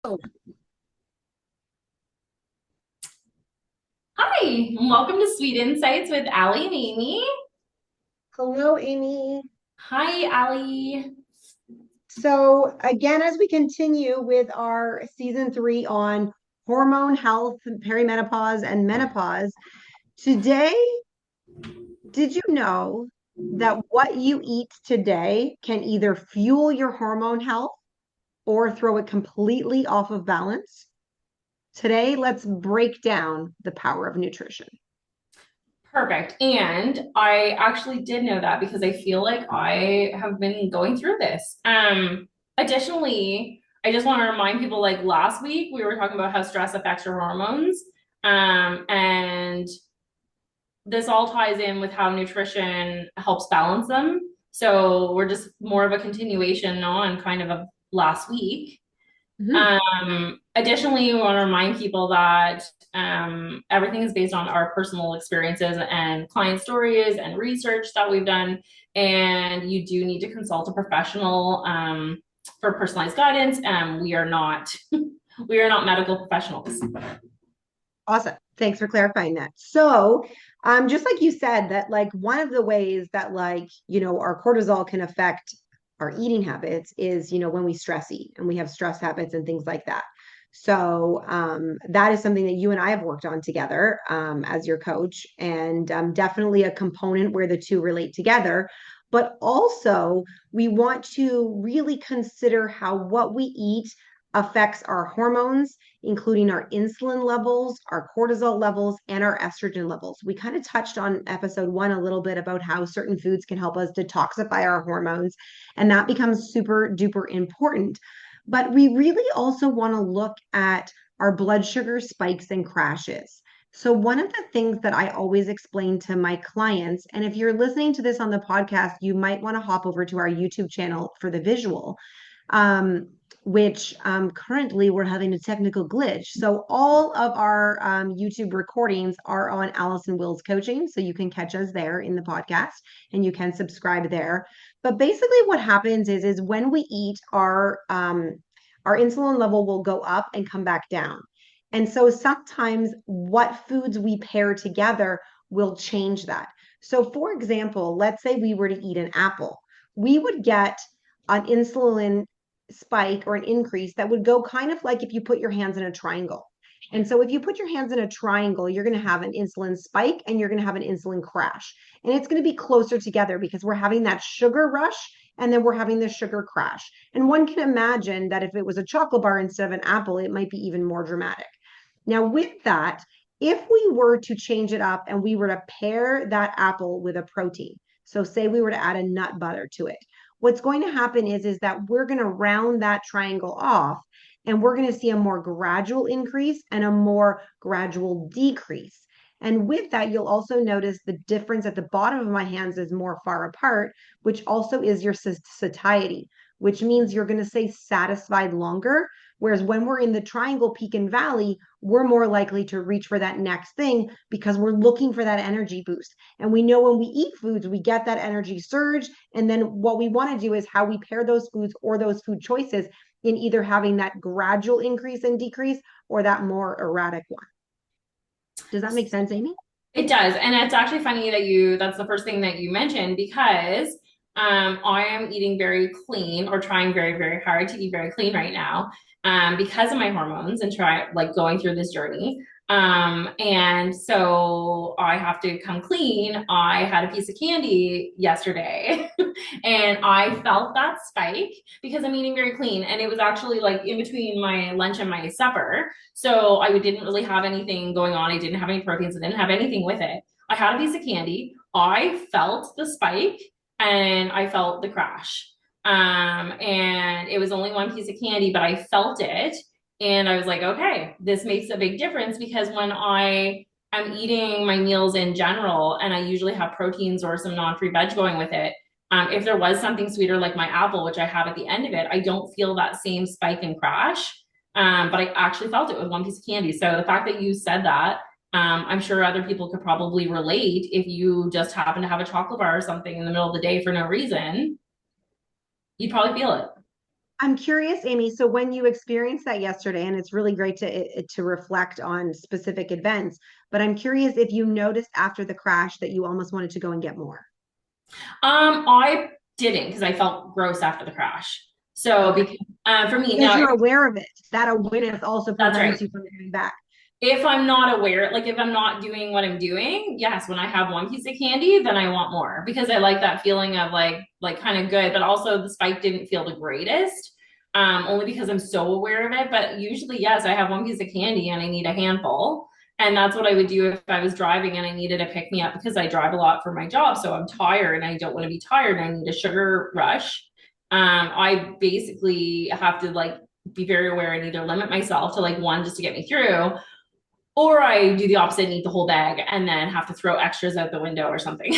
Oh, Hi, and welcome to Sweet Insights with Allie and Amy. hello, Amy. Hi, Allie. So, again, as we continue with our season three on hormone health, perimenopause, and menopause, today, did you know that what you eat today can either fuel your hormone health or throw it completely off of balance? Today, let's break down the power of nutrition. Perfect. And I actually did know that because I feel like I have been going through this. Additionally, I just want to remind people like last week we were talking about how stress affects your hormones. And this all ties in with how nutrition helps balance them. So we're just more of a continuation on kind of last week. Mhm. Additionally, we want to remind people that everything is based on our personal experiences and client stories and research that we've done. And you do need to consult a professional for personalized guidance. We are not we are not medical professionals. Awesome. Thanks for clarifying that. So, just like you said, that like one of the ways that our cortisol can affect our eating habits is, when we stress eat and we have stress habits and things like that. So, that is something that you and I have worked on together, as your coach, and definitely a component where the two relate together. But also, we want to really consider how what we eat affects our hormones, including our insulin levels, our cortisol levels, and our estrogen levels. We kind of touched on episode one a little bit about how certain foods can help us detoxify our hormones, and that becomes super duper important. But we really also want to look at our blood sugar spikes and crashes. So, one of the things that I always explain to my clients, and if you're listening to this on the podcast, you might want to hop over to our YouTube channel for the visual. Um, which currently we're having a technical glitch. So all of our YouTube recordings are on Allison Will's coaching. So you can catch us there in the podcast and you can subscribe there. But basically what happens is when we eat, our insulin level will go up and come back down. And so sometimes what foods we pair together will change that. So for example, let's say we were to eat an apple, we would get an insulin spike or an increase that would go kind of like if you put your hands in a triangle. And so if you put your hands in a triangle, you're going to have an insulin spike and you're going to have an insulin crash. And it's going to be closer together because we're having that sugar rush and then we're having the sugar crash. And one can imagine that if it was a chocolate bar instead of an apple, it might be even more dramatic. Now, with that, if we were to change it up and we were to pair that apple with a protein, so say we were to add a nut butter to it, what's going to happen is that we're going to round that triangle off and we're going to see a more gradual increase and a more gradual decrease. And with that, you'll also notice the difference at the bottom of my hands is more far apart, which also is your satiety, which means you're going to stay satisfied longer. Whereas when we're in the triangle, peak, and valley, we're more likely to reach for that next thing because we're looking for that energy boost. And we know when we eat foods, we get that energy surge. And then what we want to do is how we pair those foods or those food choices in either having that gradual increase and decrease or that more erratic one. Does that make sense, Amy? It does. And it's actually funny that that's the first thing that you mentioned because I am eating very clean or trying very, very hard to eat very clean right now because of my hormones and try like going through this journey. And so I have to come clean. I had a piece of candy yesterday and I felt that spike because I'm eating very clean. And it was actually like in between my lunch and my supper. So I didn't really have anything going on. I didn't have any proteins. I didn't have anything with it. I had a piece of candy. I felt the spike and I felt the crash. And it was only one piece of candy, but I felt it. And I was like, okay, this makes a big difference because when I'm eating my meals in general, and I usually have proteins or some non-free veg going with it, if there was something sweeter like my apple, which I have at the end of it, I don't feel that same spike and crash. But I actually felt it with one piece of candy. So the fact that you said that, I'm sure other people could probably relate if you just happen to have a chocolate bar or something in the middle of the day for no reason, you'd probably feel it. I'm curious, Amy. So when you experienced that yesterday, and it's really great to reflect on specific events, but I'm curious if you noticed after the crash that you almost wanted to go and get more. I didn't because I felt gross after the crash. So Okay. because for me Because now, you're aware of it. That awareness also that's prevents right. you from coming back. If I'm not aware, like if I'm not doing what I'm doing, yes, when I have one piece of candy, then I want more because I like that feeling of like kind of good, but also the spike didn't feel the greatest. Only because I'm so aware of it. But usually, yes, I have one piece of candy and I need a handful. And that's what I would do if I was driving and I needed a pick me up because I drive a lot for my job. So I'm tired and I don't want to be tired and I need a sugar rush. I basically have to like be very aware and either limit myself to like one just to get me through, or I do the opposite and eat the whole bag and then have to throw extras out the window or something.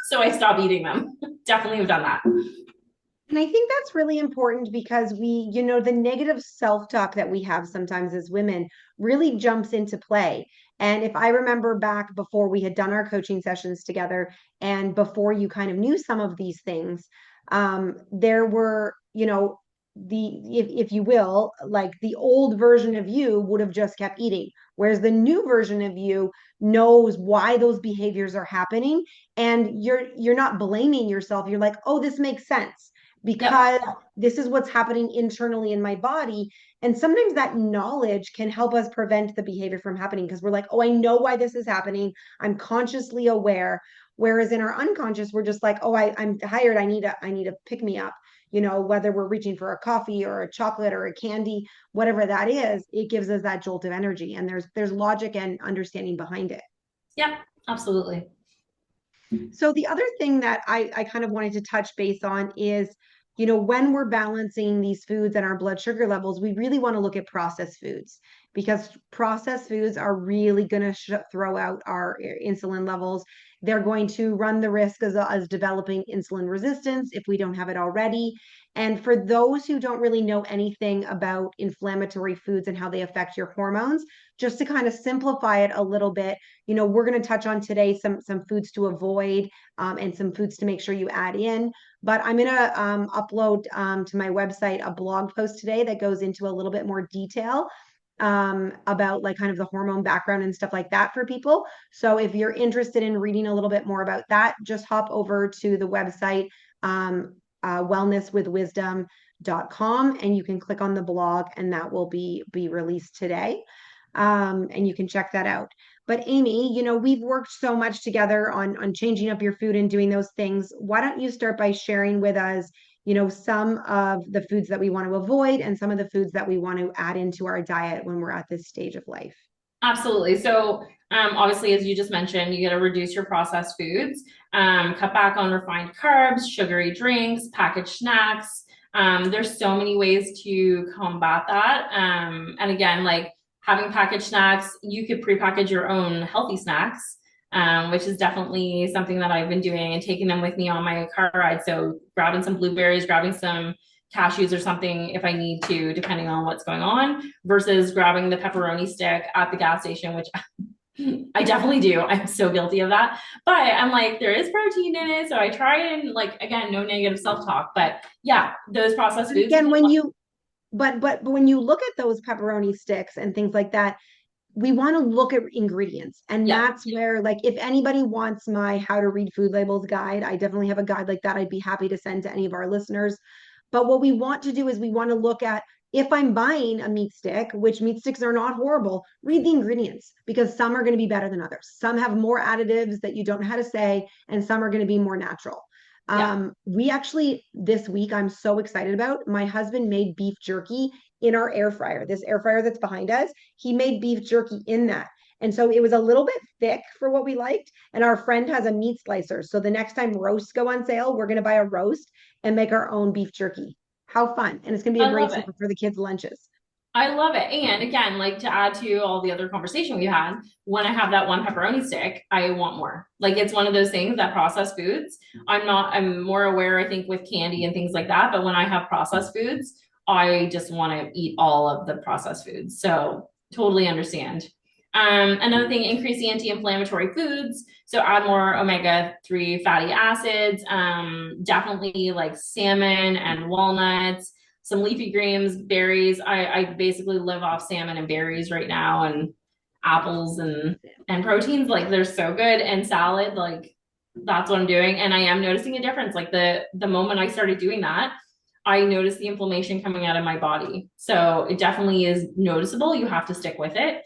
So I stop eating them. Definitely have done that. And I think that's really important because the negative self-talk that we have sometimes as women really jumps into play. And if I remember back before we had done our coaching sessions together and before you kind of knew some of these things, there were, if you will, like the old version of you would have just kept eating, whereas the new version of you knows why those behaviors are happening, and you're not blaming yourself. You're like, oh, this makes sense Yep. because this is what's happening internally in my body. And sometimes that knowledge can help us prevent the behavior from happening because we're like, oh, I know why this is happening. I'm consciously aware. Whereas in our unconscious, we're just like, oh, I'm tired. I need a pick me up. Whether we're reaching for a coffee or a chocolate or a candy, whatever that is, it gives us that jolt of energy. And there's logic and understanding behind it. Yep. Absolutely. So the other thing that I kind of wanted to touch base on is, when we're balancing these foods and our blood sugar levels, we really want to look at processed foods because processed foods are really going to throw out our insulin levels. They're going to run the risk as developing insulin resistance if we don't have it already. And for those who don't really know anything about inflammatory foods and how they affect your hormones, just to kind of simplify it a little bit, we're going to touch on today some foods to avoid, and some foods to make sure you add in. But I'm going to upload to my website a blog post today that goes into a little bit more detail about like kind of the hormone background and stuff like that for people. So if you're interested in reading a little bit more about that, just hop over to the website, wellnesswithwisdom.com, and you can click on the blog and that will be released today. And you can check that out. But Amy, we've worked so much together on changing up your food and doing those things. Why don't you start by sharing with us, some of the foods that we want to avoid and some of the foods that we want to add into our diet when we're at this stage of life? Absolutely. So, obviously, as you just mentioned, you got to reduce your processed foods, cut back on refined carbs, sugary drinks, packaged snacks. There's so many ways to combat that. And again, like having packaged snacks, you could prepackage your own healthy snacks, which is definitely something that I've been doing and taking them with me on my car ride. So, grabbing some blueberries, grabbing some cashews or something if I need to, depending on what's going on, versus grabbing the pepperoni stick at the gas station, which I definitely do. I'm so guilty of that. But I'm like, there is protein in it. So I try and like, again, no negative self-talk. But yeah, those processed But foods. again, but when you look at those pepperoni sticks and things like that, we want to look at ingredients. And Yeah, that's where, like, if anybody wants my how to read food labels guide, I definitely have a guide like that. I'd be happy to send to any of our listeners. But what we want to do is we want to look at, if I'm buying a meat stick, which meat sticks are not horrible, read the ingredients because some are going to be better than others. Some have more additives that you don't know how to say, and some are going to be more natural. yeah. We actually, this week, I'm so excited about. My husband made beef jerky in our air fryer, this air fryer that's behind us. He made beef jerky in that. And so it was a little bit thick for what we liked. And our friend has a meat slicer. So the next time roasts go on sale, we're going to buy a roast and make our own beef jerky. How fun. And it's going to be a I great love it. supper for the kids' lunches. I love it. And again, like to add to all the other conversation we had, when I have that one pepperoni stick, I want more. Like it's one of those things that processed foods, I'm more aware, I think, with candy and things like that. But when I have processed foods, I just want to eat all of the processed foods. So totally understand. Another thing, increase the anti-inflammatory foods. So add more omega-3 fatty acids, definitely like salmon and walnuts, some leafy greens, berries. I basically live off salmon and berries right now, and apples and proteins. Like they're so good, and salad. Like that's what I'm doing, and I am noticing a difference. Like the moment I started doing that, I noticed the inflammation coming out of my body. So it definitely is noticeable. You have to stick with it.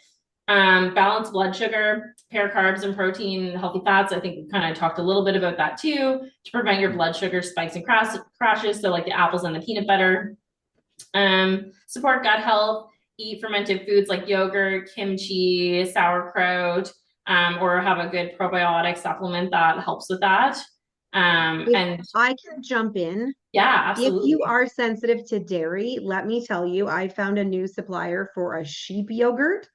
Balanced blood sugar, pair carbs and protein, healthy fats. I think we kind of talked a little bit about that too, to prevent your blood sugar spikes and crashes. So like the apples and the peanut butter. Support gut health. Eat fermented foods like yogurt, kimchi, sauerkraut, or have a good probiotic supplement that helps with that. If And I can jump in, yeah, if you absolutely. are sensitive to dairy, let me tell you, I found a new supplier for a sheep yogurt.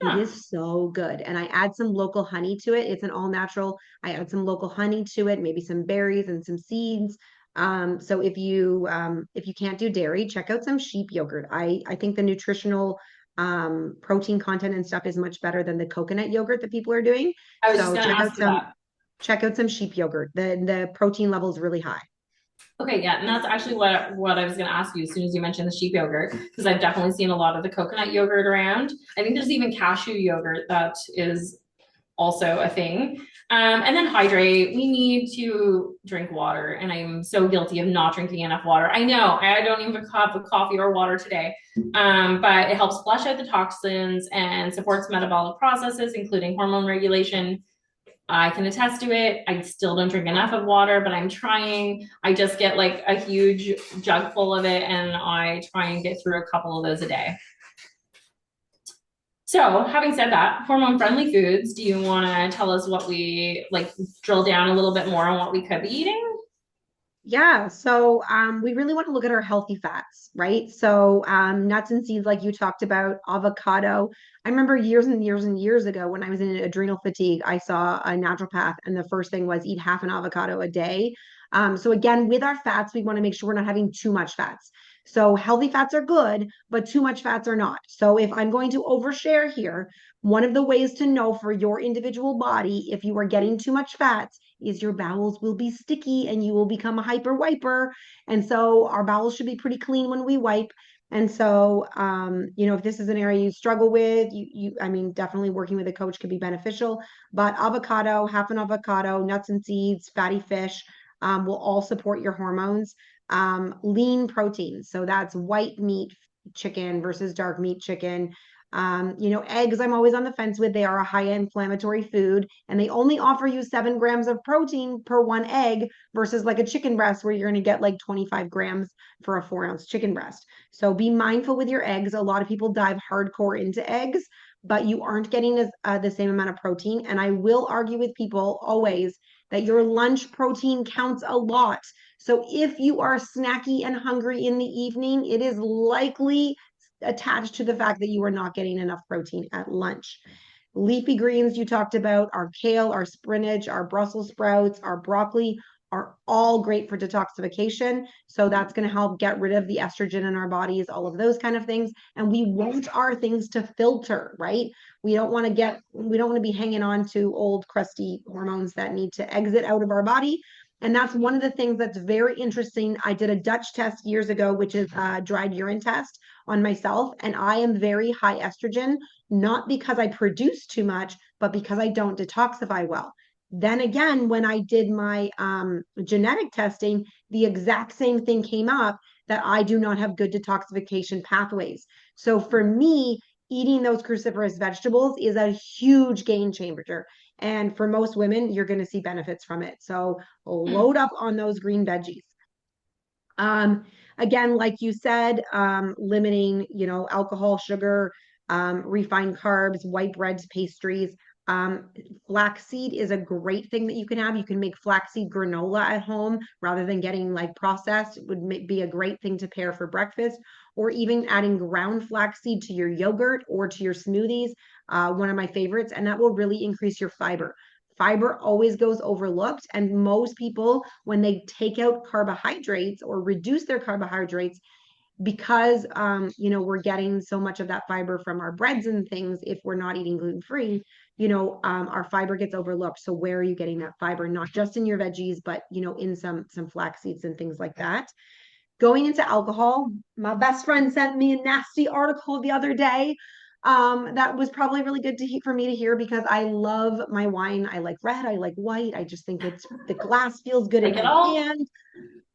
It Huh. is so good. And I add some local honey to it. It's an all natural. I add some local honey to it, maybe some berries and some seeds. So if you can't do dairy, check out some sheep yogurt. I think the nutritional protein content and stuff is much better than the coconut yogurt that people are doing. I was just So going to ask you that. check out some sheep yogurt. The protein level is really high. Okay, yeah, and that's actually what I was going to ask you as soon as you mentioned the sheep yogurt, because I've definitely seen a lot of the coconut yogurt around. I think there's even cashew yogurt that is also a thing. And then hydrate. We need to drink water, and I'm so guilty of not drinking enough water. I know I don't even have a coffee or water today, but it helps flush out the toxins and supports metabolic processes, including hormone regulation. I can attest to it. I still don't drink enough of water, but I'm trying. I just get like a huge jug full of it, and I try and get through a couple of those a day. So, having said that, hormone friendly foods, do you want to tell us what we like, drill down a little bit more on what we could be eating? Yeah, so we really want to look at our healthy fats, right? So nuts and seeds, like you talked about, avocado. I remember years and years and years ago when I was in adrenal fatigue, I saw a naturopath, and the first thing was eat half an avocado a day. So again, with our fats, we want to make sure we're not having too much fats. So healthy fats are good, but too much fats are not. So if I'm going to overshare here, one of the ways to know for your individual body if you are getting too much fats is your bowels will be sticky and you will become a hyper wiper. And so our bowels should be pretty clean when we wipe. And so, if this is an area you struggle with, I mean, definitely working with a coach could be beneficial. But avocado, half an avocado, nuts and seeds, fatty fish, will all support your hormones. Lean proteins, so that's white meat chicken versus dark meat chicken. Eggs, I'm always on the fence with. They are a high inflammatory food, and they only offer you 7 grams of protein per one egg versus like a chicken breast where you're going to get like 25 grams for a 4 ounce chicken breast. So be mindful with your eggs. A lot of people dive hardcore into eggs, but you aren't getting the same amount of protein. And I will argue with people always that your lunch protein counts a lot. So if you are snacky and hungry in the evening, it is likely attached to the fact that you are not getting enough protein at lunch. Leafy greens you talked about, our kale, our spinach, our Brussels sprouts, our broccoli are all great for detoxification. So that's going to help get rid of the estrogen in our bodies, all of those kind of things. And we want our things to filter, right? We don't want to be hanging on to old crusty hormones that need to exit out of our body. And that's one of the things that's very interesting. I did a Dutch test years ago, which is a dried urine test on myself, and I am very high estrogen, not because I produce too much, but because I don't detoxify well. Then again, when I did my genetic testing, the exact same thing came up, that I do not have good detoxification pathways. So for me, eating those cruciferous vegetables is a huge game changer. And for most women, you're going to see benefits from it. So Hmm. load up on those green veggies. Um, Again, like you said, limiting, alcohol, sugar, refined carbs, white breads, pastries. Um, Flaxseed is a great thing that you can have. You can make flaxseed granola at home rather than getting like processed. It would be a great thing to pair for breakfast, or even adding ground flaxseed to your yogurt or to your smoothies. One of my favorites, and that will really increase your fiber. Fiber always goes overlooked, and most people, when they take out carbohydrates or reduce their carbohydrates, because we're getting so much of that fiber from our breads and things, if we're not eating gluten free, our fiber gets overlooked. So where are you getting that fiber? Not just in your veggies, but in some flax seeds and things like that. Going into alcohol, my best friend sent me a nasty article the other day. That was probably really good for me to hear because I love my wine. I like red, I like white. I just think it's the glass feels good in Like it my all. hand,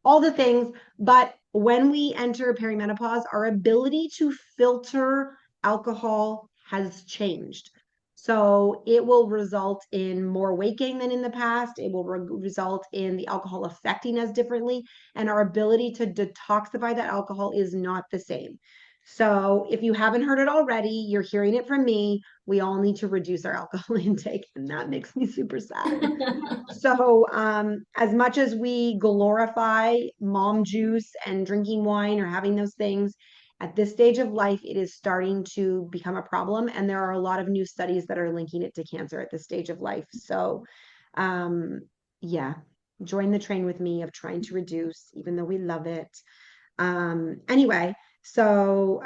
all the things. But when we enter perimenopause, our ability to filter alcohol has changed. So it will result in more weight gain than in the past. It will result in the alcohol affecting us differently. And our ability to detoxify that alcohol is not the same. So if you haven't heard it already, you're hearing it from me. We all need to reduce our alcohol intake. And that makes me super sad. So, as much as we glorify mom juice and drinking wine or having those things, at this stage of life, it is starting to become a problem. And there are a lot of new studies that are linking it to cancer at this stage of life. So, um, yeah, join the train with me of trying to reduce, even though we love it. Anyway, so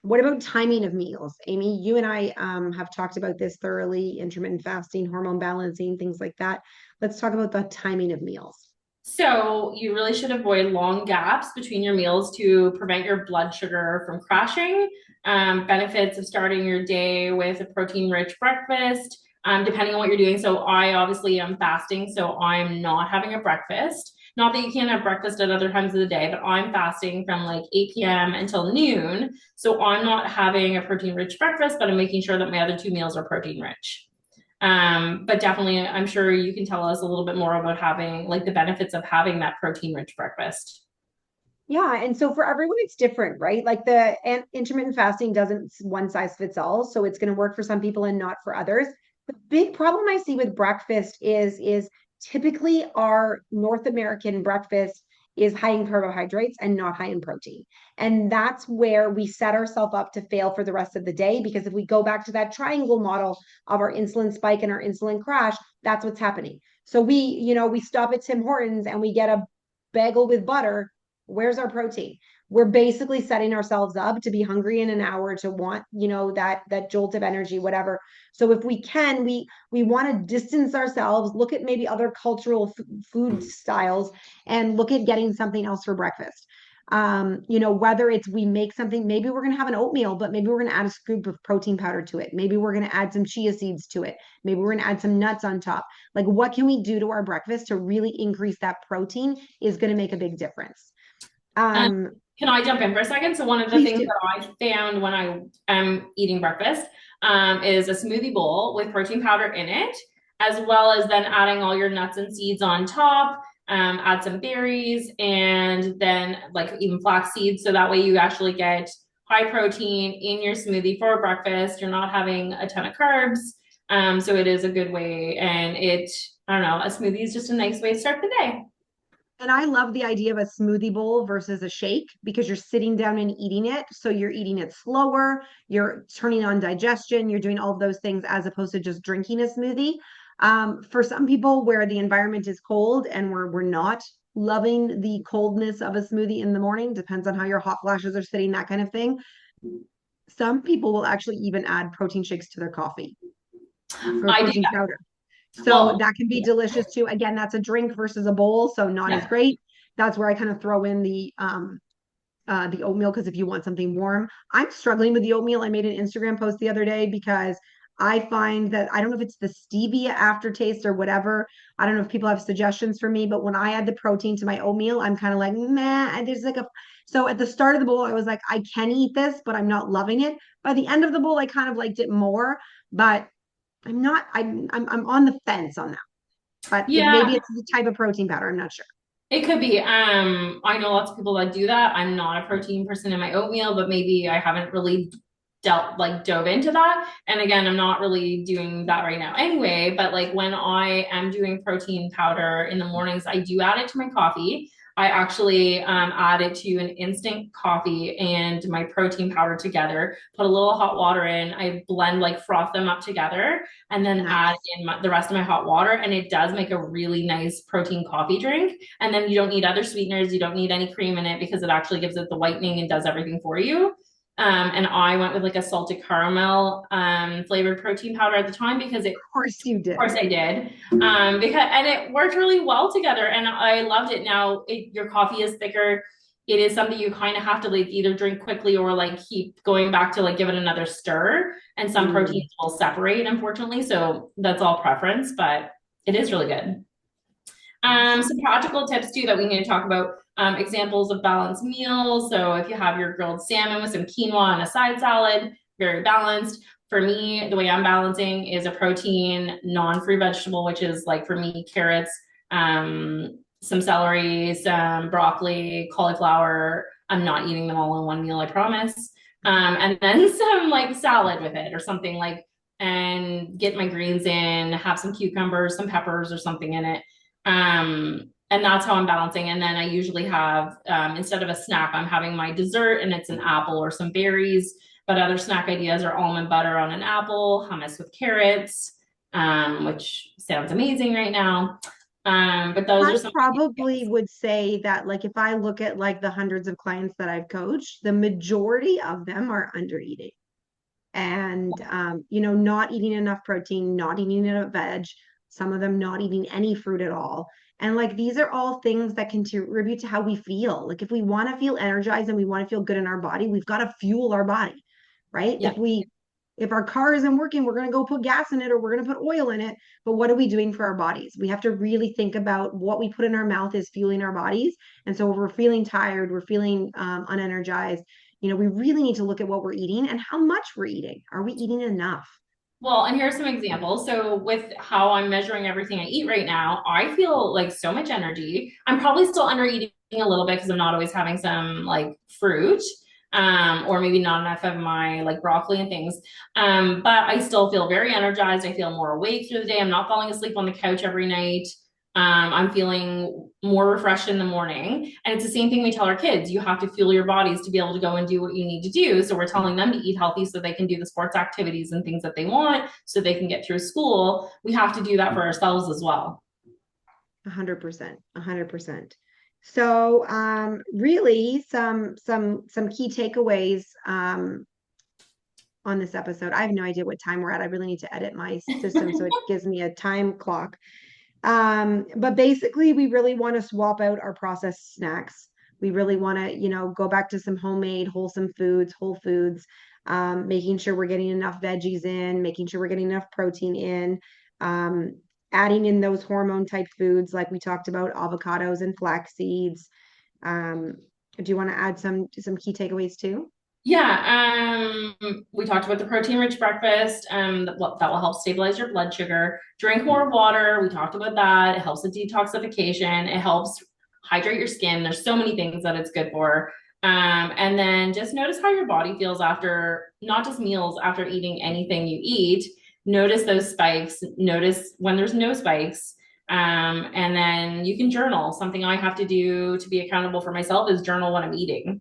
what about timing of meals? Amy, you and I have talked about this thoroughly, intermittent fasting, hormone balancing, things like that. Let's talk about the timing of meals. So you really should avoid long gaps between your meals to prevent your blood sugar from crashing. Benefits of starting your day with a protein-rich breakfast, depending on what you're doing. So I obviously am fasting, so I'm not having a breakfast. Not that you can't have breakfast at other times of the day, but I'm fasting from like 8 p.m. until noon. So I'm not having a protein-rich breakfast, but I'm making sure that my other two meals are protein-rich. But definitely, I'm sure you can tell us a little bit more about having like the benefits of having that protein rich breakfast. Yeah, and so for everyone, it's different, right? Like intermittent fasting doesn't one size fits all, so it's going to work for some people and not for others. The big problem I see with breakfast is typically our North American breakfast is high in carbohydrates and not high in protein. And that's where we set ourselves up to fail for the rest of the day because if we go back to that triangle model of our insulin spike and our insulin crash, that's what's happening. So we stop at Tim Hortons and we get a bagel with butter. Where's our protein? We're basically setting ourselves up to be hungry in an hour to want, that jolt of energy, whatever. So if we can, we want to distance ourselves, look at maybe other cultural food styles and look at getting something else for breakfast. Whether it's we make something, maybe we're going to have an oatmeal, but maybe we're going to add a scoop of protein powder to it. Maybe we're going to add some chia seeds to it. Maybe we're going to add some nuts on top. Like, what can we do to our breakfast to really increase that protein is going to make a big difference. Um, Um, can I jump in for a second? So one of the Please things do. that I found when I am eating breakfast is a smoothie bowl with protein powder in it, as well as then adding all your nuts and seeds on top. Add some berries and then like even flax seeds. So that way you actually get high protein in your smoothie for breakfast. You're not having a ton of carbs. So it is a good way. And I don't know, a smoothie is just a nice way to start the day. And I love the idea of a smoothie bowl versus a shake because you're sitting down and eating it. So you're eating it slower, you're turning on digestion, you're doing all of those things as opposed to just drinking a smoothie. For some people where the environment is cold and we're not loving the coldness of a smoothie in the morning, depends on how your hot flashes are sitting, that kind of thing. Some people will actually even add protein shakes to their coffee for I do protein that. powder. So Well, that can be yeah. delicious too. Again, that's a drink versus a bowl, so not as Yeah. great. That's where I kind of throw in the oatmeal because if you want something warm, I'm struggling with the oatmeal. I made an Instagram post the other day because I find that I don't know if it's the stevia aftertaste or whatever. I don't know if people have suggestions for me, but when I add the protein to my oatmeal, I'm kind of like, meh. There's like a so at the start of the bowl, I was like, I can eat this, but I'm not loving it. By the end of the bowl, I kind of liked it more, but I'm not. I'm on the fence on that. But it maybe Yeah, it's the type of protein powder. I'm not sure. it could be. I know lots of people that do that. I'm not a protein person in my oatmeal, but maybe I haven't really dove into that. And again, I'm not really doing that right now anyway, but like when I am doing protein powder in the mornings, I do add it to my coffee. I actually add it to an instant coffee and my protein powder together, put a little hot water in, I blend, like froth them up together, and then add Nice. in the rest of my hot water. And it does make a really nice protein coffee drink. And then you don't need other sweeteners. You don't need any cream in it because it actually gives it the whitening and does everything for you. And I went with like a salted caramel flavored protein powder at the time because it, Of course you of course did. I did. Because and it worked really well together and I loved it. Now your coffee is thicker. It is something you kind of have to like either drink quickly or like keep going back to like give it another stir. And some Mm. proteins will separate, unfortunately. So that's all preference, but it is really good. Some Awesome. practical tips too that we need to talk about. Examples of balanced meals. So if you have your grilled salmon with some quinoa and a side salad, very balanced. For me, the way I'm balancing is a protein, non-free vegetable, which is like for me, carrots, some celery, some broccoli, cauliflower. I'm not eating them all in one meal, I promise. And then some like salad with it or something like, and get my greens in, have some cucumbers, some peppers or something in it. And that's how I'm balancing. And then I usually have, instead of a snack, I'm having my dessert and it's an apple or some berries. But other snack ideas are almond butter on an apple, hummus with carrots, which sounds amazing right now. But those I are some probably ideas. would say that, like, if I look at like the hundreds of clients that I've coached, the majority of them are under eating and, not eating enough protein, not eating enough veg, some of them not eating any fruit at all. And like these are all things that contribute to how we feel. Like if we want to feel energized and we want to feel good in our body, we've got to fuel our body, right? Yeah. If our car isn't working, we're going to go put gas in it or we're going to put oil in it. But what are we doing for our bodies? We have to really think about what we put in our mouth is fueling our bodies. And so if we're feeling tired, we're feeling unenergized, we really need to look at what we're eating and how much we're eating. Are we eating enough? Well, and here's some examples. So, with how I'm measuring everything I eat right now, I feel like so much energy. I'm probably still under eating a little bit because I'm not always having some like fruit, or maybe not enough of my like broccoli and things. But I still feel very energized. I feel more awake through the day. I'm not falling asleep on the couch every night. I'm feeling more refreshed in the morning. And it's the same thing we tell our kids. You have to fuel your bodies to be able to go and do what you need to do. So we're telling them to eat healthy so they can do the sports activities and things that they want so they can get through school. We have to do that for ourselves as well. 100%, 100%. So, really, some key takeaways on this episode. I have no idea what time we're at. I really need to edit my system so it gives me a time clock. But basically, we really want to swap out our processed snacks. We really want to, go back to some homemade, wholesome foods, whole foods, making sure we're getting enough veggies in, making sure we're getting enough protein in, um, adding in those hormone type foods like we talked about, avocados and flax seeds. Um, do you want to add some key takeaways too? We talked about the protein-rich breakfast, that will help stabilize your blood sugar. Drink more water. We talked about that. It helps with detoxification. It helps hydrate your skin. There's so many things that it's good for. And then just notice how your body feels after, not just meals, after eating anything you eat. Notice those spikes. Notice when there's no spikes. And then you can journal. Something I have to do to be accountable for myself is journal when I'm eating.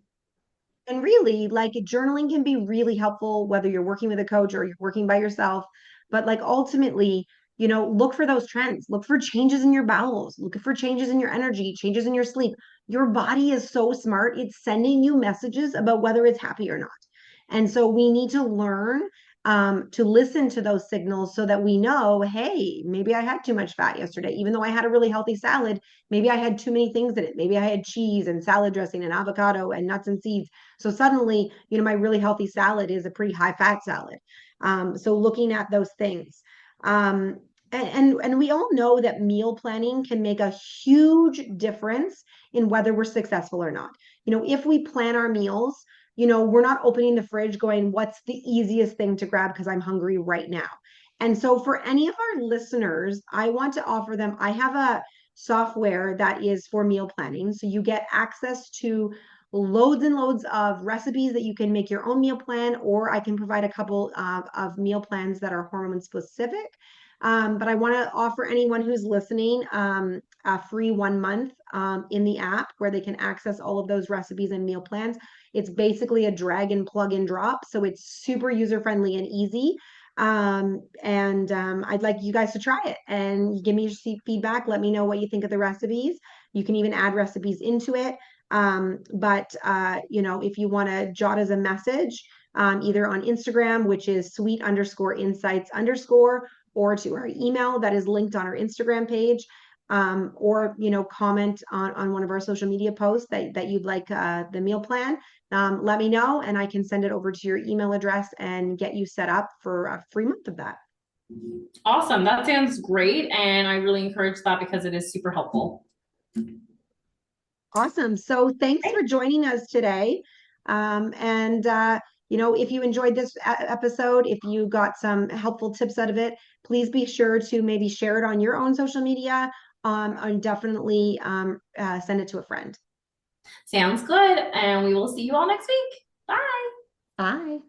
And really, like journaling can be really helpful whether you're working with a coach or you're working by yourself. But like ultimately, look for those trends, look for changes in your bowels, look for changes in your energy, changes in your sleep. Your body is so smart, it's sending you messages about whether it's happy or not. And so we need to learn to listen to those signals so that we know, hey, maybe I had too much fat yesterday, even though I had a really healthy salad. Maybe I had too many things in it. Maybe I had cheese and salad dressing and avocado and nuts and seeds. So suddenly, my really healthy salad is a pretty high fat salad. So looking at those things. And we all know that meal planning can make a huge difference in whether we're successful or not. If we plan our meals, we're not opening the fridge going, what's the easiest thing to grab because I'm hungry right now. And so for any of our listeners, I want to offer them, I have a software that is for meal planning. So you get access to loads and loads of recipes that you can make your own meal plan, or I can provide a couple of meal plans that are hormone specific. But I want to offer anyone who's listening a free 1 month in the app where they can access all of those recipes and meal plans. It's basically a drag and plug and drop. So it's super user friendly and easy. And I'd like you guys to try it and give me your feedback. Let me know what you think of the recipes. You can even add recipes into it. But if you want to jot as a message, either on Instagram, which is sweet_insights_, or to our email that is linked on our Instagram page, or comment on one of our social media posts that you'd like the meal plan. Let me know, and I can send it over to your email address and get you set up for a free month of that. Awesome. That sounds great. And I really encourage that because it is super helpful. Awesome. So thanks for joining us today. If you enjoyed this episode, if you got some helpful tips out of it, please be sure to maybe share it on your own social media, and definitely send it to a friend. Sounds good. And we will see you all next week. Bye. Bye.